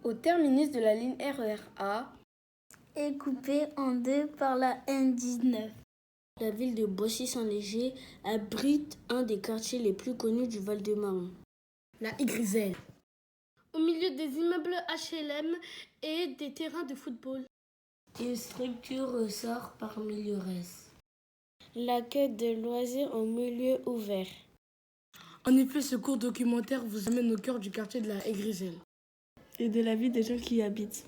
Au terminus de la ligne RER A est coupée en deux par la N19. La ville de Boissy-Saint-Léger abrite un des quartiers les plus connus du Val-de-Marne, la Y. Au milieu des immeubles HLM et des terrains de football. Une structure ressort parmi le reste. L'accueil de loisirs en milieu ouvert. En effet, ce court documentaire vous amène au cœur du quartier de la Aigriselle et de la vie des gens qui y habitent.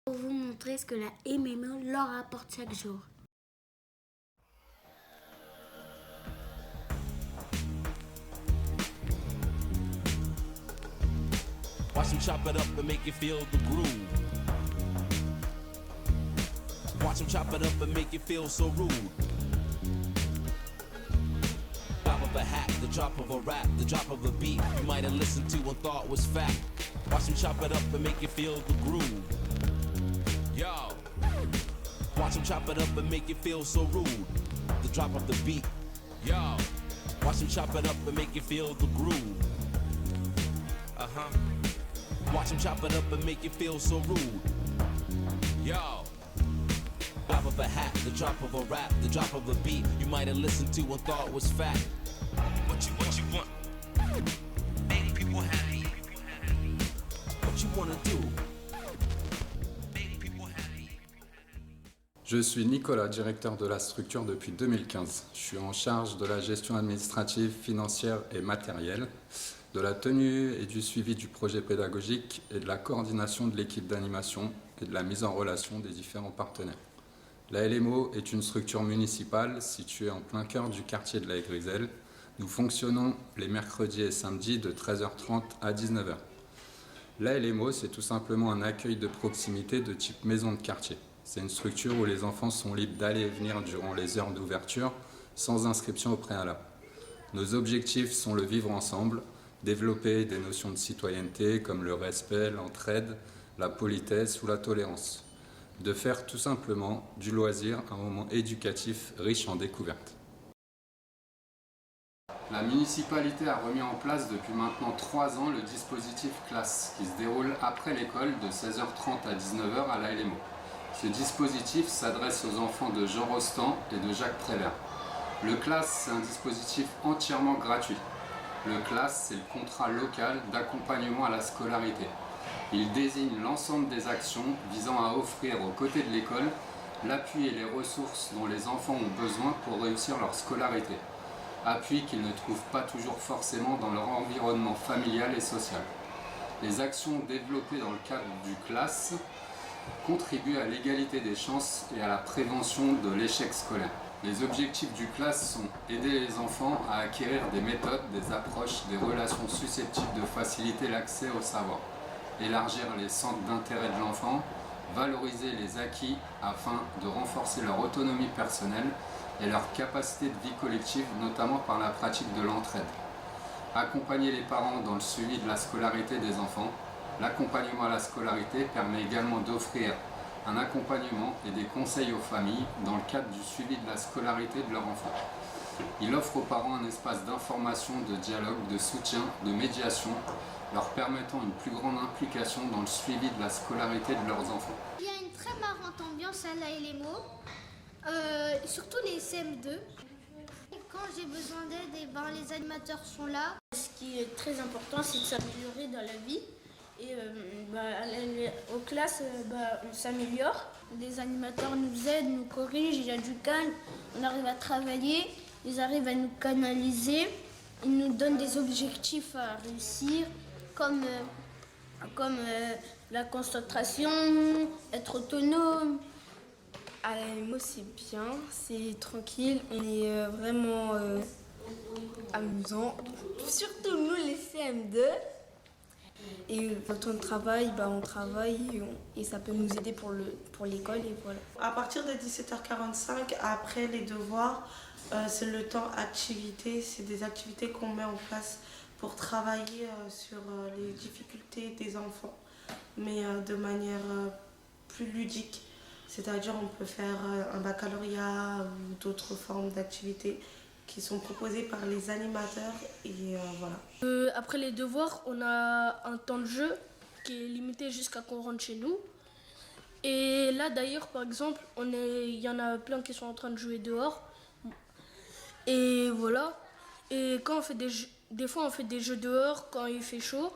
Pour vous montrer ce que la MME leur apporte chaque jour. Watch them chop it up and make you feel the groove. Watch them chop it up and make you feel so rude. Drop of a hat, the drop of a rap, the drop of a beat you might have listened to and thought was fact. Watch them chop it up and make you feel the groove. Yo. Watch them chop it up and make you feel so rude. The drop of the beat. Yo. Watch them chop it up and make you feel the groove. Uh-huh. Watch them chop it up and make you feel so rude. Yo. Drop of a hat, the drop of a rap, the drop of a beat you might have listened to and thought was fact. What you want? Make people happy. What you wanna do? Make people happy. Je suis Nicolas, directeur de la structure depuis 2015. Je suis en charge de la gestion administrative, financière et matérielle, de la tenue et du suivi du projet pédagogique et de la coordination de l'équipe d'animation et de la mise en relation des différents partenaires. La LMO est une structure municipale située en plein cœur du quartier de la Aigriselle. Nous fonctionnons les mercredis et samedis de 13h30 à 19h. La LMO, c'est tout simplement un accueil de proximité de type maison de quartier. C'est une structure où les enfants sont libres d'aller et venir durant les heures d'ouverture sans inscription au préalable. Nos objectifs sont le vivre ensemble, développer des notions de citoyenneté comme le respect, l'entraide, la politesse ou la tolérance. De faire tout simplement du loisir un moment éducatif riche en découvertes. La municipalité a remis en place depuis maintenant 3 ans le dispositif classe qui se déroule après l'école de 16h30 à 19h à la LMO. Ce dispositif s'adresse aux enfants de Jean Rostand et de Jacques Prévert. Le classe, c'est un dispositif entièrement gratuit. Le classe, c'est le contrat local d'accompagnement à la scolarité. Il désigne l'ensemble des actions visant à offrir aux côtés de l'école l'appui et les ressources dont les enfants ont besoin pour réussir leur scolarité. Appui qu'ils ne trouvent pas toujours forcément dans leur environnement familial et social. Les actions développées dans le cadre du classe contribuent à l'égalité des chances et à la prévention de l'échec scolaire. Les objectifs du classe sont aider les enfants à acquérir des méthodes, des approches, des relations susceptibles de faciliter l'accès au savoir. Élargir les centres d'intérêt de l'enfant, valoriser les acquis afin de renforcer leur autonomie personnelle et leur capacité de vie collective, notamment par la pratique de l'entraide. Accompagner les parents dans le suivi de la scolarité des enfants. L'accompagnement à la scolarité permet également d'offrir un accompagnement et des conseils aux familles dans le cadre du suivi de la scolarité de leur enfant. Il offre aux parents un espace d'information, de dialogue, de soutien, de médiation, leur permettant une plus grande implication dans le suivi de la scolarité de leurs enfants. Il y a une très marrante ambiance à la LMO, surtout les CM2. Quand j'ai besoin d'aide, les animateurs sont là. Ce qui est très important, c'est de s'améliorer dans la vie. Et aux classes, on s'améliore. Les animateurs nous aident, nous corrigent, il y a du calme, on arrive à travailler, ils arrivent à nous canaliser, ils nous donnent des objectifs à réussir, comme la concentration, être autonome. À la LMO, c'est bien, c'est tranquille, on est vraiment amusant. Surtout nous, les CM2. Et quand on travaille, on travaille et ça peut nous aider pour l'école et voilà. À partir de 17h45, après les devoirs, c'est le temps activité. C'est des activités qu'on met en place pour travailler sur les difficultés des enfants, mais de manière plus ludique. C'est-à-dire on peut faire un baccalauréat ou d'autres formes d'activités qui sont proposées par les animateurs et voilà. Après les devoirs, on a un temps de jeu qui est limité jusqu'à qu'on rentre chez nous. Et là d'ailleurs par exemple, il y en a plein qui sont en train de jouer dehors. Et voilà. Et quand on fait des fois on fait des jeux dehors quand il fait chaud.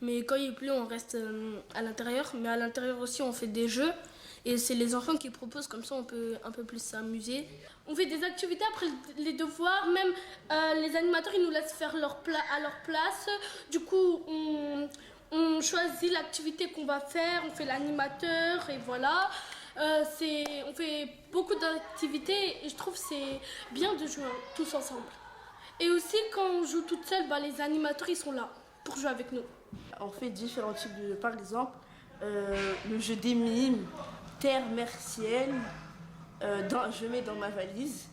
Mais quand il pleut on reste à l'intérieur. Mais à l'intérieur aussi on fait des jeux. Et c'est les enfants qui proposent, comme ça on peut un peu plus s'amuser. On fait des activités après les devoirs, même les animateurs ils nous laissent faire à leur place. Du coup on choisit l'activité qu'on va faire, on fait l'animateur et voilà. On fait beaucoup d'activités et je trouve que c'est bien de jouer tous ensemble. Et aussi quand on joue toute seule, les animateurs ils sont là pour jouer avec nous. On fait différents types de jeux, par exemple le jeu des mimes, terre, mer, ciel, je mets dans ma valise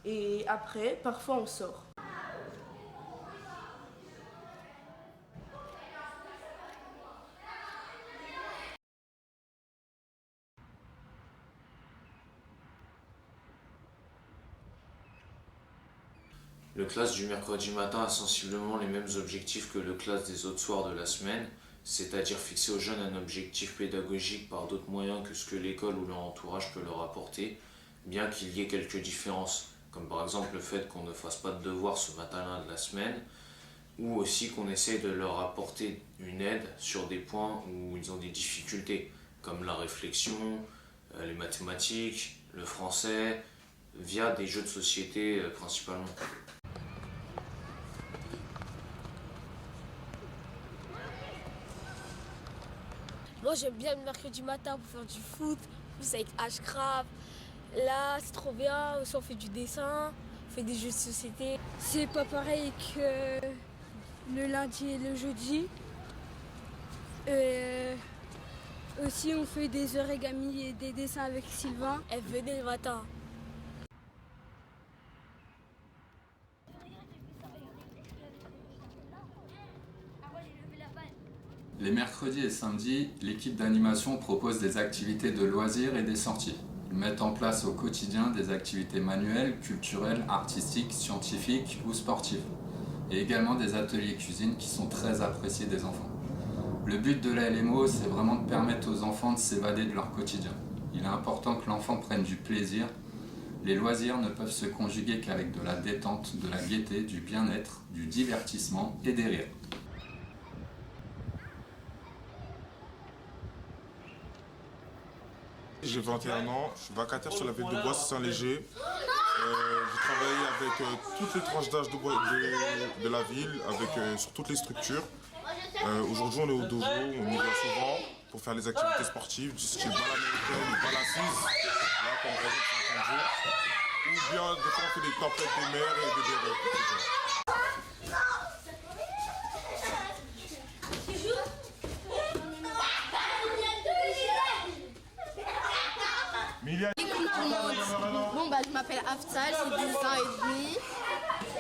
et après parfois on sort. Le classe du mercredi matin a sensiblement les mêmes objectifs que le classe des autres soirs de la semaine, c'est-à-dire fixer aux jeunes un objectif pédagogique par d'autres moyens que ce que l'école ou leur entourage peut leur apporter, bien qu'il y ait quelques différences, comme par exemple le fait qu'on ne fasse pas de devoirs ce matin-là de la semaine, ou aussi qu'on essaye de leur apporter une aide sur des points où ils ont des difficultés, comme la réflexion, les mathématiques, le français, via des jeux de société principalement. Moi j'aime bien le mercredi matin pour faire du foot, plus avec Ashcraft. Là c'est trop bien, aussi on fait du dessin, on fait des jeux de société. C'est pas pareil que le lundi et le jeudi. Aussi on fait des origamis et des dessins avec Sylvain. Elle venait le matin. Les mercredis et samedis, l'équipe d'animation propose des activités de loisirs et des sorties. Ils mettent en place au quotidien des activités manuelles, culturelles, artistiques, scientifiques ou sportives. Et également des ateliers cuisine qui sont très appréciés des enfants. Le but de la LMO, c'est vraiment de permettre aux enfants de s'évader de leur quotidien. Il est important que l'enfant prenne du plaisir. Les loisirs ne peuvent se conjuguer qu'avec de la détente, de la gaieté, du bien-être, du divertissement et des rires. J'ai 21 ans, je suis vacataire sur la ville de Boissy-Saint-Léger. J'ai travaillé avec toutes les tranches d'âge de la ville, sur toutes les structures. Aujourd'hui, on est au dojo, on y va souvent pour faire les activités sportives du style balle américaine ou balle assise, là, comme par exemple 50 jours. Ou bien, des fois, on fait des tempêtes de mer et des bérets, etc. Bon, je m'appelle Aftal, j'ai 10 ans et demi.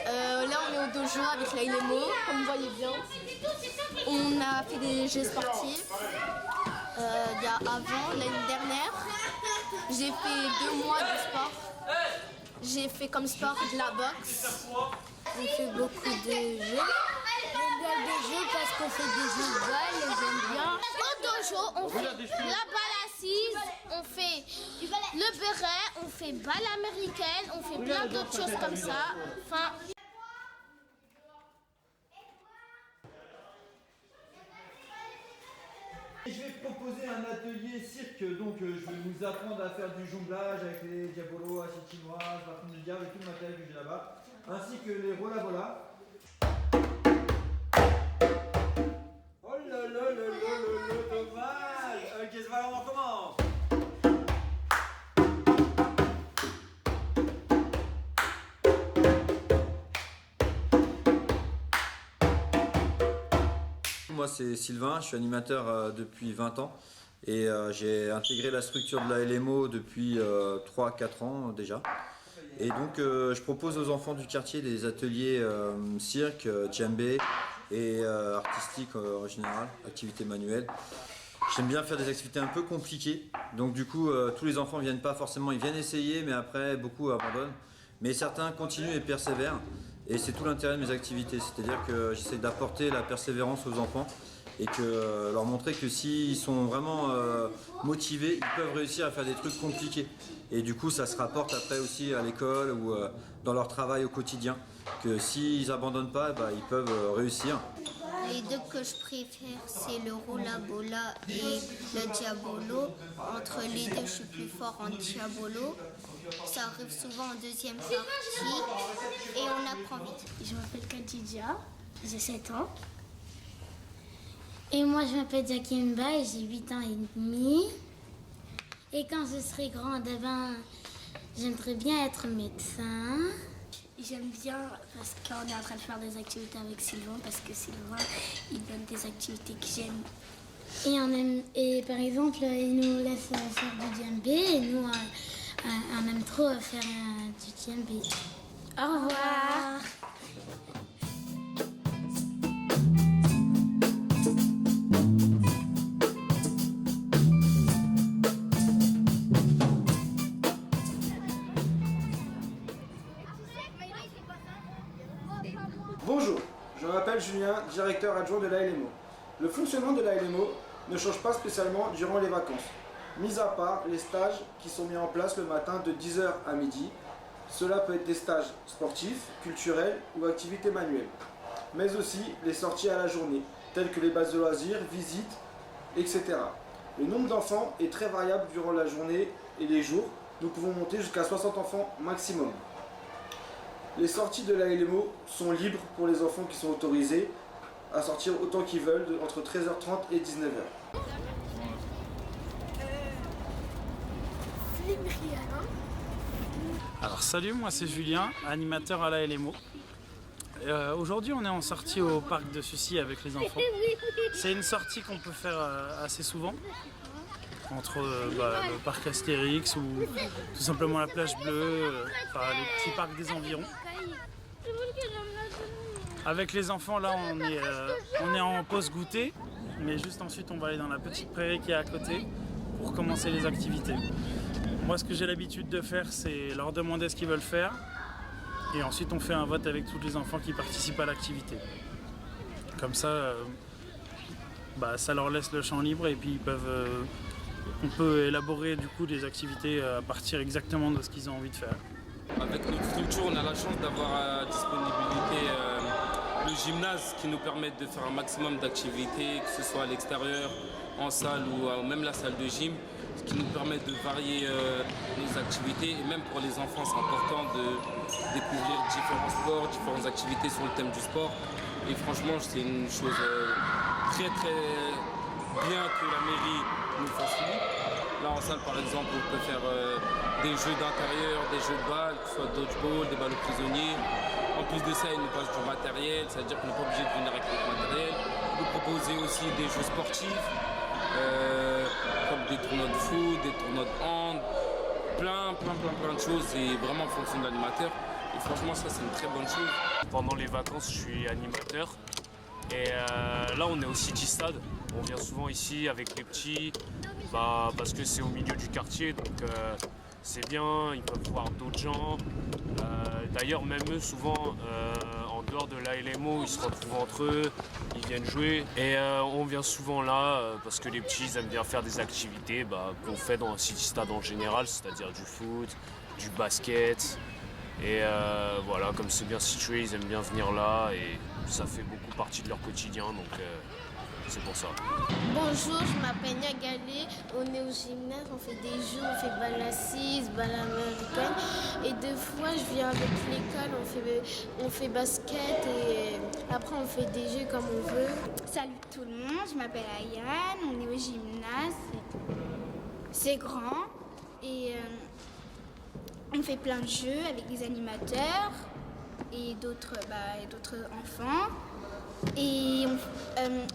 Là, on est au dojo avec la LMO, comme vous voyez bien. On a fait des jeux sportifs il y a avant, l'année dernière. J'ai fait 2 mois de sport. J'ai fait comme sport de la boxe. On fait beaucoup de jeux. J'aime bien des jeux parce qu'on fait des jeux de balle, j'aime bien. Au dojo, on fait la balle assise, on fait le béret, on fait balle américaine, on fait plein d'autres choses comme ça. Enfin, je vais proposer un atelier cirque, donc je vais vous apprendre à faire du jonglage avec les diabolos, assiettes chinoises, parfum du diable et tout le matériel que j'ai là-bas, ainsi que les rola-bola. Oh là là là là là, dommage. Ok, c'est pas grave, on recommence. Moi c'est Sylvain, je suis animateur depuis 20 ans et j'ai intégré la structure de la LMO depuis 3-4 ans déjà. Et donc je propose aux enfants du quartier des ateliers cirque, djembé et artistique en général, activités manuelles. J'aime bien faire des activités un peu compliquées, donc du coup tous les enfants viennent pas forcément, ils viennent essayer mais après beaucoup abandonnent. Mais certains continuent et persévèrent. Et c'est tout l'intérêt de mes activités, c'est-à-dire que j'essaie d'apporter la persévérance aux enfants et que leur montrer que s'ils sont vraiment motivés, ils peuvent réussir à faire des trucs compliqués. Et du coup, ça se rapporte après aussi à l'école ou dans leur travail au quotidien, que s'ils abandonnent pas, ils peuvent réussir. Les deux que je préfère, c'est le roula bola et le diabolo. Entre les deux, je suis plus fort en diabolo. Ça arrive souvent en deuxième partie et on apprend vite. Je m'appelle Khadija, j'ai 7 ans. Et moi, je m'appelle Jakimba et j'ai 8 ans et demi. Et quand je serai grande, j'aimerais bien être médecin. J'aime bien parce qu'on est en train de faire des activités avec Sylvain, parce que Sylvain, il donne des activités que j'aime. Et par exemple, il nous laisse faire du djembé et nous, on aime trop faire du djembé. Au revoir. Bonjour, je m'appelle Julien, directeur adjoint de l'ALMO. Le fonctionnement de l'ALMO ne change pas spécialement durant les vacances, mis à part les stages qui sont mis en place le matin de 10h à midi. Cela peut être des stages sportifs, culturels ou activités manuelles, mais aussi les sorties à la journée, telles que les bases de loisirs, visites, etc. Le nombre d'enfants est très variable durant la journée et les jours. Nous pouvons monter jusqu'à 60 enfants maximum. Les sorties de l'ALMO sont libres pour les enfants qui sont autorisés à sortir autant qu'ils veulent entre 13h30 et 19h. Alors salut, moi c'est Julien, animateur à l'ALMO. Aujourd'hui on est en sortie au parc de Sucy avec les enfants. C'est une sortie qu'on peut faire assez souvent entre le parc Astérix ou tout simplement la plage bleue, les petits parcs des environs. Avec les enfants là on est en pause goûter, mais juste ensuite on va aller dans la petite prairie qui est à côté pour commencer les activités. Moi ce que j'ai l'habitude de faire c'est leur demander ce qu'ils veulent faire et ensuite on fait un vote avec tous les enfants qui participent à l'activité. Comme ça, ça leur laisse le champ libre et puis on peut élaborer du coup des activités à partir exactement de ce qu'ils ont envie de faire. Avec notre structure, on a la chance d'avoir à disponibilité le gymnase qui nous permet de faire un maximum d'activités, que ce soit à l'extérieur, en salle ou même la salle de gym, ce qui nous permet de varier nos activités. Et même pour les enfants, c'est important de découvrir différents sports, différentes activités sur le thème du sport. Et franchement, c'est une chose très très bien que la mairie nous facilite. Là en salle par exemple on peut faire des jeux d'intérieur, des jeux de balles, que ce soit dodgeball, des ballons prisonniers. En plus de ça ils nous passent du matériel, c'est-à-dire qu'on n'est pas obligé de venir avec le matériel. Ils nous proposent aussi des jeux sportifs, comme des tournois de foot, des tournois de hand, plein de choses et vraiment en fonction de l'animateur. Et franchement ça c'est une très bonne chose. Pendant les vacances je suis animateur. Et là on est au City Stade, on vient souvent ici avec les petits parce que c'est au milieu du quartier donc c'est bien, ils peuvent voir d'autres gens. D'ailleurs même eux souvent en dehors de l'ALMO ils se retrouvent entre eux, ils viennent jouer et on vient souvent là parce que les petits ils aiment bien faire des activités qu'on fait dans un City Stade en général, c'est-à-dire du foot, du basket. Et voilà, comme c'est bien situé, ils aiment bien venir là et ça fait beaucoup partie de leur quotidien, donc c'est pour ça. Bonjour, je m'appelle Niagalé, on est au gymnase, on fait des jeux, on fait balle assise, balle américaine. Et des fois, je viens avec l'école, on fait basket et après on fait des jeux comme on veut. Salut tout le monde, je m'appelle Ayane, on est au gymnase. C'est grand et on fait plein de jeux avec des animateurs et d'autres enfants. Et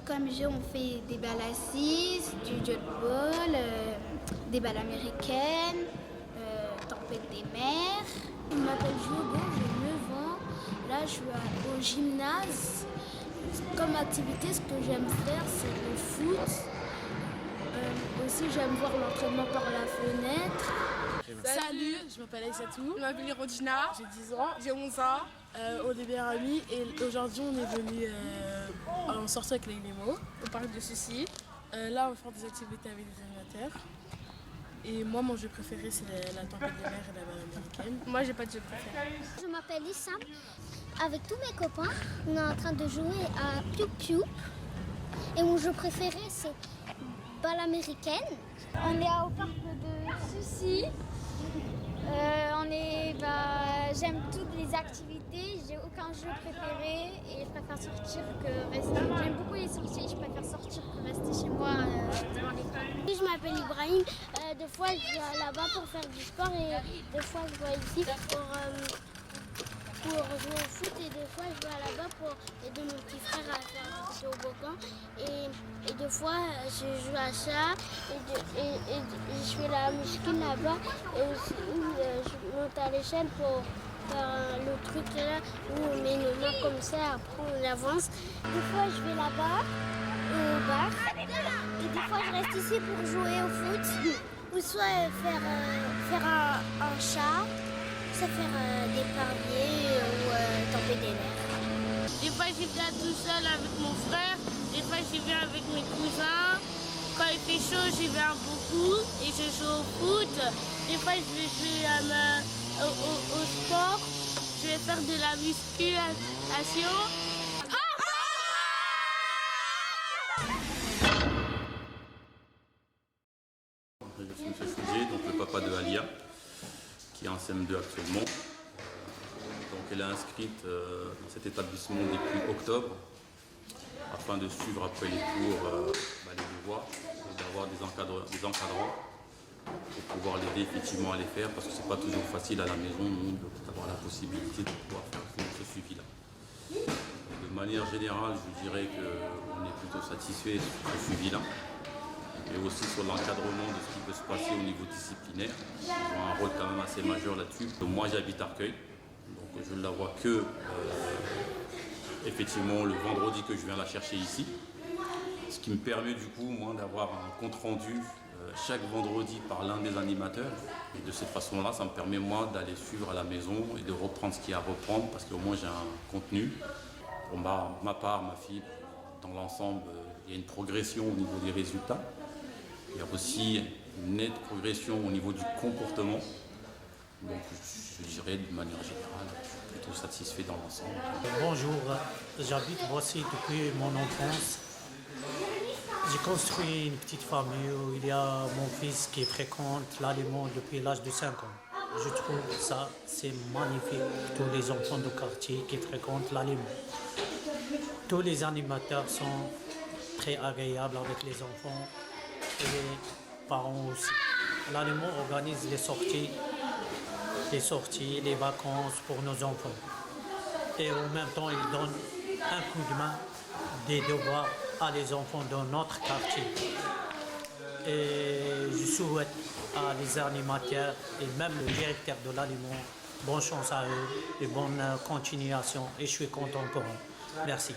comme jeu, on fait des balles assises, du dodgeball, des balles américaines, tempête des mers. Je m'appelle Jogo, j'ai 9 ans. Là, je suis au gymnase. Comme activité, ce que j'aime faire, c'est le foot. Aussi, j'aime voir l'entraînement par la fenêtre. Salut, je m'appelle Aïssatou, je m'appelle Rodina, j'ai 10 ans, j'ai 11 ans. On est bien amis et aujourd'hui on est venu en sortir avec les Limo. On parle de ceci. Là on va faire des activités avec les animateurs. Et moi mon jeu préféré c'est la tempête des mers et la balle américaine. Moi j'ai pas de jeu préféré. Je m'appelle Issa. Avec tous mes copains, on est en train de jouer à Piou Piou. Et mon jeu préféré c'est balle américaine. On est au parc de Sucy. J'aime toutes les activités, j'ai aucun jeu préféré et je préfère sortir que rester. J'aime beaucoup les sorties, je préfère sortir que rester chez moi devant l'école. Je m'appelle Ibrahim. Des fois je vais là-bas pour faire du sport et des fois je vais ici pour jouer au foot et des fois je vais là-bas pour aider mon petit frère à faire du toboggan et des fois je joue à ça et je fais la muscu là-bas et aussi je monte à l'échelle pour faire le truc là où on met nos mains comme ça, après on avance. Des fois je vais là-bas au bar et des fois je reste ici pour jouer au foot ou soit faire un chat. Ça faire des parliers ou tomber des nerfs. Des fois je viens tout seul avec mon frère, des fois je viens avec mes cousins. Quand il fait chaud, je viens beaucoup et je joue au foot. Des fois je vais jouer au sport, je vais faire de la musculation. Je suis M. Fougier, donc le papa de Alia, qui est en CM2 actuellement. Donc elle est inscrite dans cet établissement depuis octobre afin de suivre après les cours les devoirs et d'avoir des encadrants pour pouvoir l'aider effectivement à les faire parce que c'est pas toujours facile à la maison d'avoir la possibilité de pouvoir faire ce suivi-là. De manière générale, je dirais qu'on est plutôt satisfait sur ce suivi-là. Et aussi sur l'encadrement de ce qui peut se passer au niveau disciplinaire. Ils ont un rôle quand même assez majeur là-dessus. Moi j'habite Arcueil, donc je ne la vois que effectivement le vendredi que je viens la chercher ici. Ce qui me permet du coup moi d'avoir un compte rendu chaque vendredi par l'un des animateurs. Et de cette façon-là, ça me permet moi d'aller suivre à la maison et de reprendre ce qu'il y a à reprendre parce qu'au moins j'ai un contenu. Pour ma part, ma fille, dans l'ensemble, il y a une progression au niveau des résultats. Il y a aussi une nette progression au niveau du comportement. Donc je dirais de manière générale, je suis plutôt satisfait dans l'ensemble. Bonjour, j'habite Boissy depuis mon enfance. J'ai construit une petite famille où il y a mon fils qui fréquente l'allemand depuis l'âge de 5 ans. Je trouve ça, c'est magnifique, tous les enfants du quartier qui fréquentent l'allemand. Tous les animateurs sont très agréables avec les enfants. Et les parents aussi. L'allemand organise les sorties, les vacances pour nos enfants. Et en même temps, il donne un coup de main des devoirs à les enfants dans notre quartier. Et je souhaite à les animateurs et même le directeur de l'allemand bonne chance à eux et bonne continuation. Et je suis content pour eux. Merci.